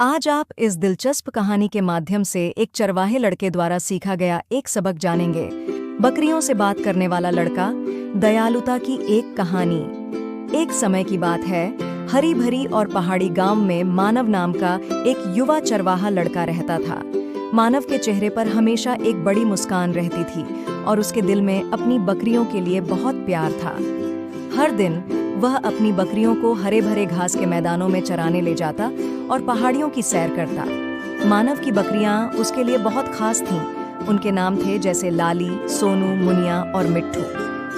आज आप इस दिलचस्प कहानी के माध्यम से एक चरवाहे लड़के द्वारा सीखा गया एक सबक जानेंगे। बकरियों से बात करने वाला लड़का, दयालुता की एक कहानी। एक समय की बात है, हरी भरी और पहाड़ी गांव में मानव नाम का एक युवा चरवाहा लड़का रहता था। मानव के चेहरे पर हमेशा एक बड़ी मुस्कान रहती थी और उसके दिल में अपनी बकरियों के लिए बहुत प्यार था। हर दिन वह अपनी बकरियों को हरे भरे घास के मैदानों में चराने ले जाता और पहाड़ियों की सैर करता। मानव की बकरियां उसके लिए बहुत खास थीं। उनके नाम थे जैसे लाली, सोनू, मुनिया और मिट्ठू।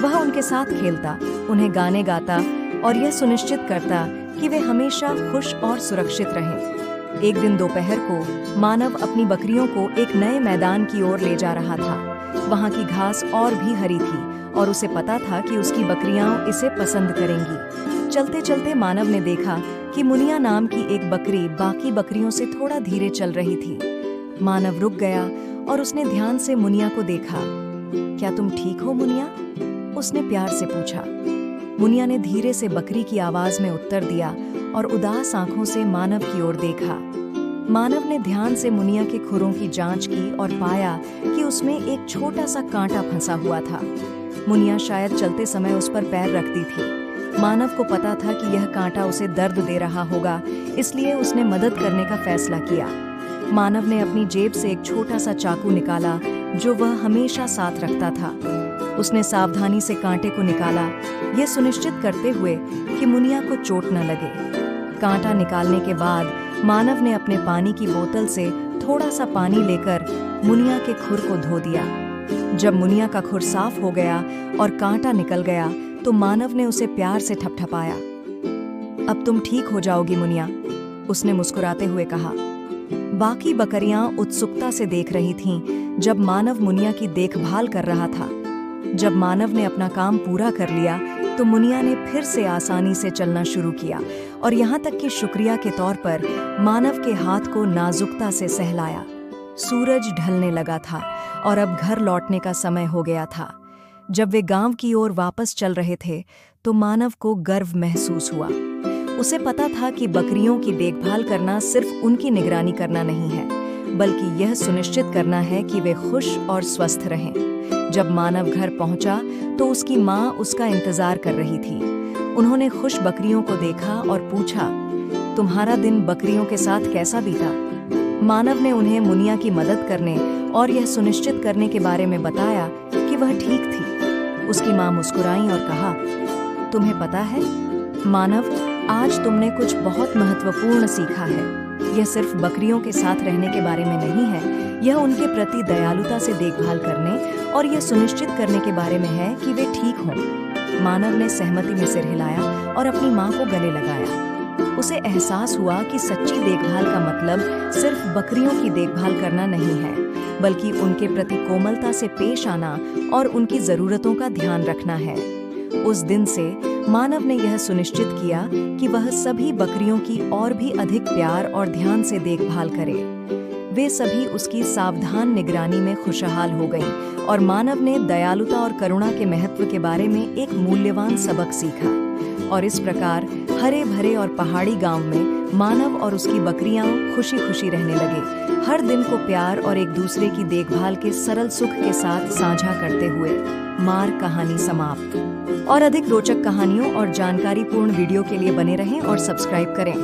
वह उनके साथ खेलता, उन्हें गाने गाता और यह सुनिश्चित करता कि वे हमेशा खुश और सुरक्षित रहें। एक दिन दोपहर को मानव अपनी बकरियों को एक नए मैदान की ओर ले जा रहा था। वहां की घास और भी हरी थी और उसे पता था कि उसकी बकरियां इसे पसंद करेंगी। चलते चलते मानव ने देखा कि मुनिया नाम की एक बकरी बाकी बकरियों से थोड़ा धीरे चल रही थी। मानव रुक गया और उसने ध्यान से मुनिया को देखा। क्या तुम ठीक हो मुनिया? उसने प्यार से पूछा। मुनिया ने धीरे से बकरी की आवाज में उत्तर दिया और उदास आंखों से मानव की ओर देखा। मानव ने ध्यान से मुनिया के खुरों की जांच की और पाया कि उसमें एक छोटा सा कांटा फंसा हुआ था। मुनिया शायद चलते समय उस पर पैर रखती थी। मानव को पता था कि यह कांटा उसे दर्द दे रहा होगा, इसलिए उसने मदद करने का फैसला किया। मानव ने अपनी जेब से एक छोटा सा चाकू निकाला जो वह हमेशा साथ रखता था। उसने सावधानी से कांटे को निकाला, यह सुनिश्चित करते हुए कि मुनिया को चोट न लगे। कांटा निकालने के बाद मानव ने अपने पानी की बोतल से थोड़ा सा पानी लेकर मुनिया के खुर को धो दिया। जब मुनिया का खुर साफ हो गया और कांटा निकल गया तो मानव ने उसे प्यार से ठपठपाया। अब तुम ठीक हो जाओगी मुनिया, उसने मुस्कुराते हुए कहा। बाकी बकरियां उत्सुकता से देख रही थीं जब मानव मुनिया की देखभाल कर रहा था। जब मानव ने अपना काम पूरा कर लिया तो मुनिया ने फिर से आसानी से चलना शुरू किया और यहाँ तक कि शुक्रिया के तौर पर मानव के हाथ को नाजुकता से सहलाया। सूरज ढलने लगा था और अब घर लौटने का समय हो गया था। जब वे गांव की ओर वापस चल रहे थे तो मानव को गर्व महसूस हुआ। उसे पता था कि बकरियों की देखभाल करना सिर्फ उनकी निगरानी करना नहीं है, बल्कि यह सुनिश्चित करना है कि वे खुश और स्वस्थ रहें। जब मानव घर पहुंचा तो उसकी माँ उसका इंतजार कर रही थी। उन्होंने खुश बकरियों को देखा और पूछा, तुम्हारा दिन बकरियों के साथ कैसा बीता? मानव ने उन्हें मुनिया की मदद करने और यह सुनिश्चित करने के बारे में बताया कि वह ठीक थी। उसकी माँ मुस्कुराई और कहा, तुम्हें पता है मानव, आज तुमने कुछ बहुत महत्वपूर्ण सीखा है। यह सिर्फ बकरियों के साथ रहने के बारे में नहीं है, यह उनके प्रति दयालुता से देखभाल करने और यह सुनिश्चित करने के बारे में है कि वे ठीक हों। मानव ने सहमति में सिर हिलाया और अपनी माँ को गले लगाया। उसे एहसास हुआ कि सच्ची देखभाल का मतलब सिर्फ बकरियों की देखभाल करना नहीं है, बल्कि उनके प्रति कोमलता से पेश आना और उनकी जरूरतों का ध्यान रखना है। उस दिन से मानव ने यह सुनिश्चित किया कि वह सभी बकरियों की और भी अधिक प्यार और ध्यान से देखभाल करे। वे सभी उसकी सावधान निगरानी में खुशहाल हो गईं और मानव ने दयालुता और करुणा के महत्व के बारे में एक मूल्यवान सबक सीखा। और इस प्रकार हरे भरे और पहाड़ी गांव में मानव और उसकी बकरियां खुशी खुशी रहने लगे, हर दिन को प्यार और एक दूसरे की देखभाल के सरल सुख के साथ साझा करते हुए। मार कहानी समाप्त। और अधिक रोचक कहानियों और जानकारीपूर्ण वीडियो के लिए बने रहें और सब्सक्राइब करें।